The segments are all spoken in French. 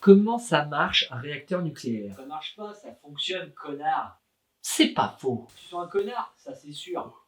Comment ça marche un réacteur nucléaire? Ça marche pas, ça fonctionne, connard. C'est pas faux. Tu sois un connard, ça c'est sûr.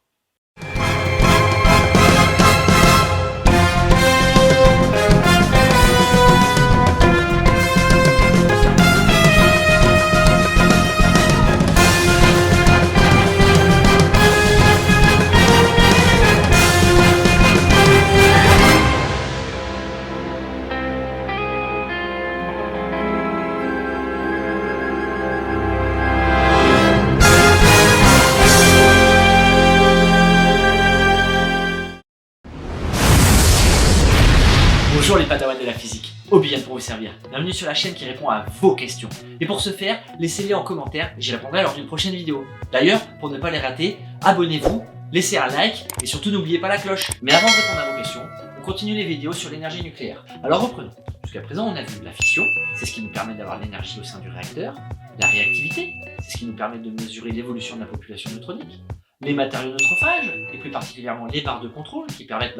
Bonjour les padawans de la physique, Obi pour vous servir. Bienvenue sur la chaîne qui répond à vos questions. Et pour ce faire, laissez-les en commentaire et j'y répondrai lors d'une prochaine vidéo. D'ailleurs, pour ne pas les rater, abonnez-vous, laissez un like et surtout n'oubliez pas la cloche. Mais avant de répondre à vos questions, on continue les vidéos sur l'énergie nucléaire. Alors reprenons. Jusqu'à présent, on a vu la fission, c'est ce qui nous permet d'avoir l'énergie au sein du réacteur. La réactivité, c'est ce qui nous permet de mesurer l'évolution de la population neutronique. Les matériaux neutrophages, et plus particulièrement les barres de contrôle qui permettent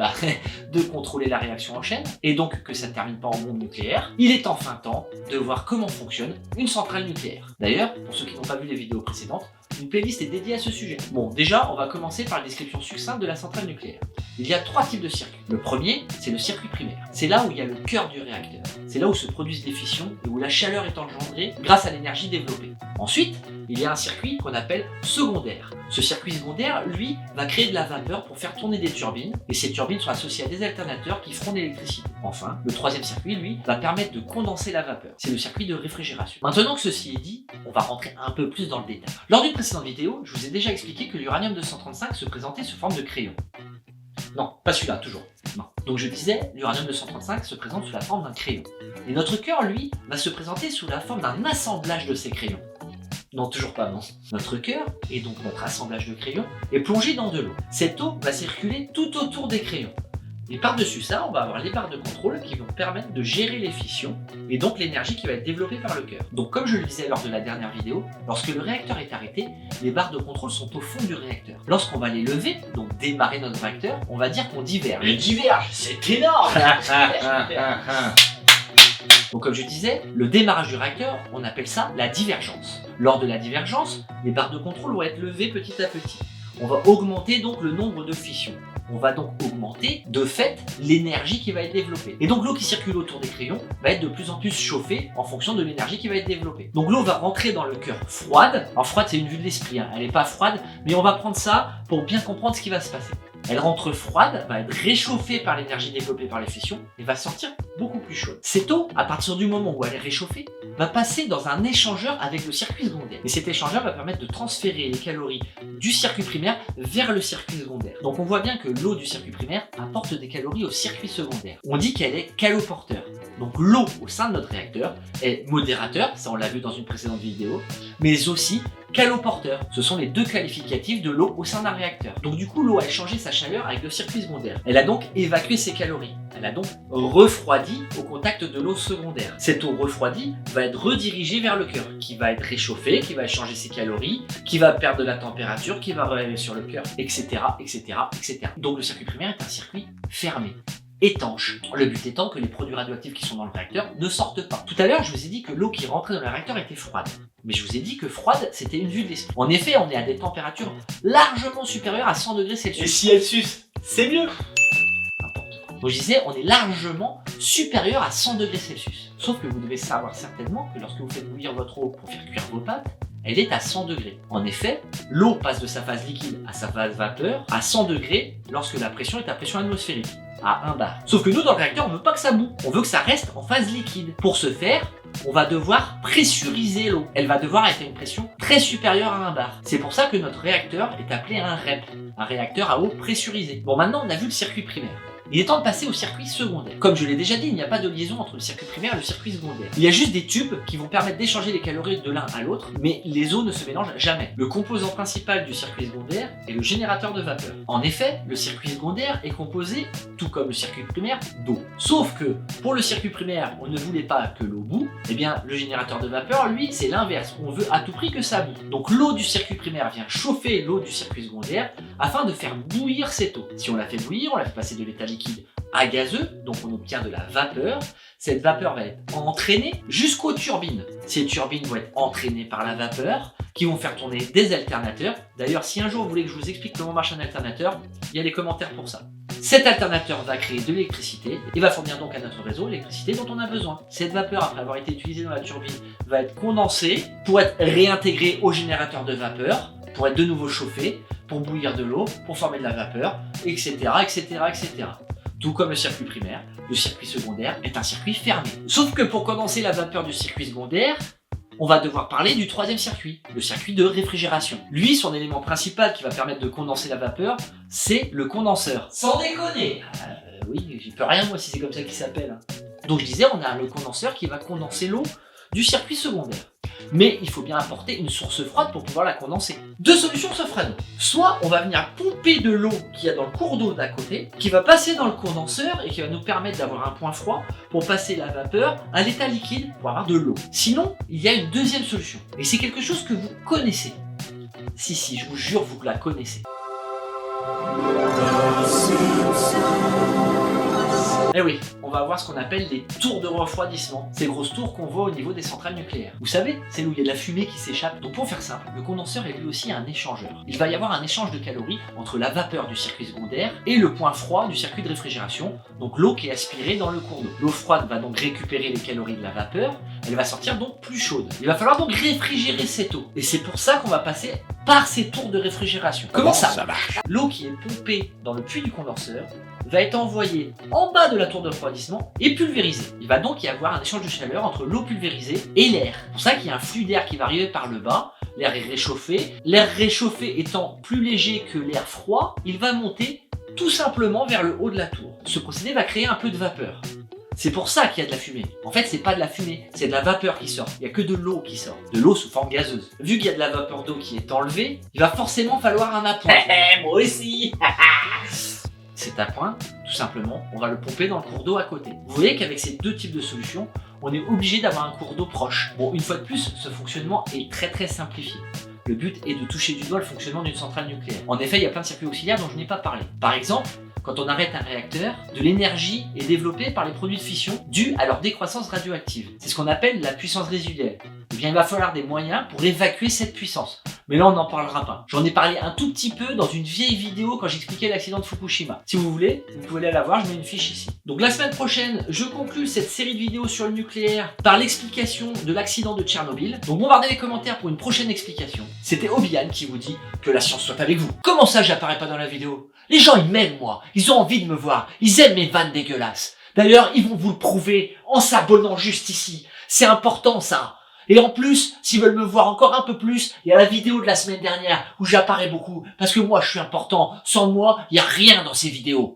de contrôler la réaction en chaîne, et donc que ça ne termine pas en bombe nucléaire. Il est enfin temps de voir comment fonctionne une centrale nucléaire. D'ailleurs, pour ceux qui n'ont pas vu les vidéos précédentes, une playlist est dédiée à ce sujet. Bon, déjà, on va commencer par la description succincte de la centrale nucléaire. Il y a trois types de circuits. Le premier, c'est le circuit primaire. C'est là où il y a le cœur du réacteur. C'est là où se produisent les fissions et où la chaleur est engendrée grâce à l'énergie développée. Ensuite, il y a un circuit qu'on appelle secondaire. Ce circuit secondaire, lui, va créer de la vapeur pour faire tourner des turbines, et ces turbines sont associées à des alternateurs qui feront de l'électricité. Enfin, le troisième circuit, lui, va permettre de condenser la vapeur. C'est le circuit de réfrigération. Maintenant que ceci est dit, on va rentrer un peu plus dans le détail. Lors d'une précédente vidéo, je vous ai déjà expliqué que l'uranium-235 se présentait sous forme de crayon. Non, pas celui-là, toujours. Non. Donc je disais, l'uranium-235 se présente sous la forme d'un crayon. Et notre cœur, lui, va se présenter sous la forme d'un assemblage de ces crayons. Non, toujours pas, non. Notre cœur, et donc notre assemblage de crayons, est plongé dans de l'eau. Cette eau va circuler tout autour des crayons. Et par-dessus ça, on va avoir les barres de contrôle qui vont permettre de gérer les fissions, et donc l'énergie qui va être développée par le cœur. Donc comme je le disais lors de la dernière vidéo, lorsque le réacteur est arrêté, les barres de contrôle sont au fond du réacteur. Lorsqu'on va les lever, donc démarrer notre réacteur, on va dire qu'on diverge. Mais diverge, c'est énorme. Donc comme je disais, le démarrage du réacteur, on appelle ça la divergence. Lors de la divergence, les barres de contrôle vont être levées petit à petit. On va augmenter donc le nombre de fissions. On va donc augmenter, de fait, l'énergie qui va être développée. Et donc l'eau qui circule autour des crayons va être de plus en plus chauffée en fonction de l'énergie qui va être développée. Donc l'eau va rentrer dans le cœur froide. Alors froide, c'est une vue de l'esprit, hein. Elle n'est pas froide, mais on va prendre ça pour bien comprendre ce qui va se passer. Elle rentre froide, va être réchauffée par l'énergie développée par les fissions et va sortir beaucoup plus chaude. Cette eau, à partir du moment où elle est réchauffée, va passer dans un échangeur avec le circuit secondaire. Et cet échangeur va permettre de transférer les calories du circuit primaire vers le circuit secondaire. Donc on voit bien que l'eau du circuit primaire apporte des calories au circuit secondaire. On dit qu'elle est caloporteur. Donc l'eau au sein de notre réacteur est modérateur, ça on l'a vu dans une précédente vidéo, mais aussi caloporteur. Ce sont les deux qualificatifs de l'eau au sein d'un réacteur. Donc du coup, l'eau a échangé sa chaleur avec le circuit secondaire. Elle a donc évacué ses calories. Elle a donc refroidi au contact de l'eau secondaire. Cette eau refroidie va être redirigée vers le cœur, qui va être réchauffée, qui va échanger ses calories, qui va perdre de la température, qui va revenir sur le cœur, etc., etc., etc. Donc le circuit primaire est un circuit fermé, étanche. Le but étant que les produits radioactifs qui sont dans le réacteur ne sortent pas. Tout à l'heure, je vous ai dit que l'eau qui rentrait dans le réacteur était froide. Mais je vous ai dit que froide, c'était une vue de l'esprit. En effet, on est à des températures largement supérieures à 100 degrés Celsius. Et si elle suce, c'est mieux. Donc je disais, on est largement supérieur à 100 degrés Celsius. Sauf que vous devez savoir certainement que lorsque vous faites bouillir votre eau pour faire cuire vos pâtes, elle est à 100 degrés. En effet, l'eau passe de sa phase liquide à sa phase vapeur à 100 degrés lorsque la pression est à pression atmosphérique, à 1 bar. Sauf que nous, dans le réacteur, on ne veut pas que ça boue. On veut que ça reste en phase liquide. Pour ce faire, on va devoir pressuriser l'eau. Elle va devoir être à une pression très supérieure à 1 bar. C'est pour ça que notre réacteur est appelé un REP, un réacteur à eau pressurisée. Bon, maintenant, on a vu le circuit primaire. Il est temps de passer au circuit secondaire. Comme je l'ai déjà dit, il n'y a pas de liaison entre le circuit primaire et le circuit secondaire. Il y a juste des tubes qui vont permettre d'échanger les calories de l'un à l'autre, mais les eaux ne se mélangent jamais. Le composant principal du circuit secondaire est le générateur de vapeur. En effet, le circuit secondaire est composé, tout comme le circuit primaire, d'eau. Sauf que, pour le circuit primaire, on ne voulait pas que l'eau boue, eh bien, le générateur de vapeur, lui, c'est l'inverse. On veut à tout prix que ça boue. Donc l'eau du circuit primaire vient chauffer l'eau du circuit secondaire afin de faire bouillir cette eau. Si on la fait bouillir, on la fait passer de l'état liquide à gazeux, donc on obtient de la vapeur. Cette vapeur va être entraînée jusqu'aux turbines. Ces turbines vont être entraînées par la vapeur, qui vont faire tourner des alternateurs. D'ailleurs, si un jour vous voulez que je vous explique comment marche un alternateur, il y a les commentaires pour ça. Cet alternateur va créer de l'électricité et va fournir donc à notre réseau l'électricité dont on a besoin. Cette vapeur, après avoir été utilisée dans la turbine, va être condensée pour être réintégrée au générateur de vapeur, pour être de nouveau chauffée, pour bouillir de l'eau, pour former de la vapeur, etc., etc., etc. Tout comme le circuit primaire, le circuit secondaire est un circuit fermé. Sauf que pour condenser la vapeur du circuit secondaire, on va devoir parler du troisième circuit, le circuit de réfrigération. Lui, son élément principal qui va permettre de condenser la vapeur, c'est le condenseur. Sans déconner. Oui, j'y peux rien moi si c'est comme ça qu'il s'appelle. Donc je disais, on a le condenseur qui va condenser l'eau du circuit secondaire. Mais il faut bien apporter une source froide pour pouvoir la condenser. Deux solutions s'offrent à nous. Soit on va venir pomper de l'eau qu'il y a dans le cours d'eau d'à côté, qui va passer dans le condenseur et qui va nous permettre d'avoir un point froid pour passer la vapeur à l'état liquide pour avoir de l'eau. Sinon, il y a une deuxième solution. Et c'est quelque chose que vous connaissez. Si, je vous jure, vous la connaissez. Eh oui, on va avoir ce qu'on appelle les tours de refroidissement. Ces grosses tours qu'on voit au niveau des centrales nucléaires. Vous savez, c'est où il y a de la fumée qui s'échappe. Donc pour faire simple, le condenseur est lui aussi un échangeur. Il va y avoir un échange de calories entre la vapeur du circuit secondaire et le point froid du circuit de réfrigération, donc l'eau qui est aspirée dans le cours d'eau. L'eau froide va donc récupérer les calories de la vapeur, elle va sortir donc plus chaude. Il va falloir donc réfrigérer cette eau. Et c'est pour ça qu'on va passer par ces tours de réfrigération. Comment ça marche? L'eau qui est pompée dans le puits du condenseur va être envoyée en bas de la tour de refroidissement et pulvérisée. Il va donc y avoir un échange de chaleur entre l'eau pulvérisée et l'air. C'est pour ça qu'il y a un flux d'air qui va arriver par le bas, l'air est réchauffé. L'air réchauffé étant plus léger que l'air froid, il va monter tout simplement vers le haut de la tour. Ce procédé va créer un peu de vapeur. C'est pour ça qu'il y a de la fumée. En fait, c'est pas de la fumée, c'est de la vapeur qui sort. Il n'y a que de l'eau qui sort. De l'eau sous forme gazeuse. Vu qu'il y a de la vapeur d'eau qui est enlevée, il va forcément falloir un appoint. Moi aussi. Cet appoint, tout simplement, on va le pomper dans le cours d'eau à côté. Vous voyez qu'avec ces deux types de solutions, on est obligé d'avoir un cours d'eau proche. Bon, une fois de plus, ce fonctionnement est très simplifié. Le but est de toucher du doigt le fonctionnement d'une centrale nucléaire. En effet, il y a plein de circuits auxiliaires dont je n'ai pas parlé. Par exemple, quand on arrête un réacteur, de l'énergie est développée par les produits de fission dus à leur décroissance radioactive. C'est ce qu'on appelle la puissance résiduelle. Eh bien, il va falloir des moyens pour évacuer cette puissance. Mais là, on n'en parlera pas. J'en ai parlé un tout petit peu dans une vieille vidéo quand j'expliquais l'accident de Fukushima. Si vous voulez, vous pouvez aller la voir, je mets une fiche ici. Donc la semaine prochaine, je conclue cette série de vidéos sur le nucléaire par l'explication de l'accident de Tchernobyl. Donc bombardez les commentaires pour une prochaine explication. C'était Obian qui vous dit que la science soit avec vous. Comment ça, j'apparais pas dans la vidéo? Les gens, ils m'aiment, moi. Ils ont envie de me voir. Ils aiment mes vannes dégueulasses. D'ailleurs, ils vont vous le prouver en s'abonnant juste ici. C'est important, ça. Et en plus, s'ils veulent me voir encore un peu plus, il y a la vidéo de la semaine dernière où j'apparais beaucoup. Parce que moi, je suis important. Sans moi, il n'y a rien dans ces vidéos.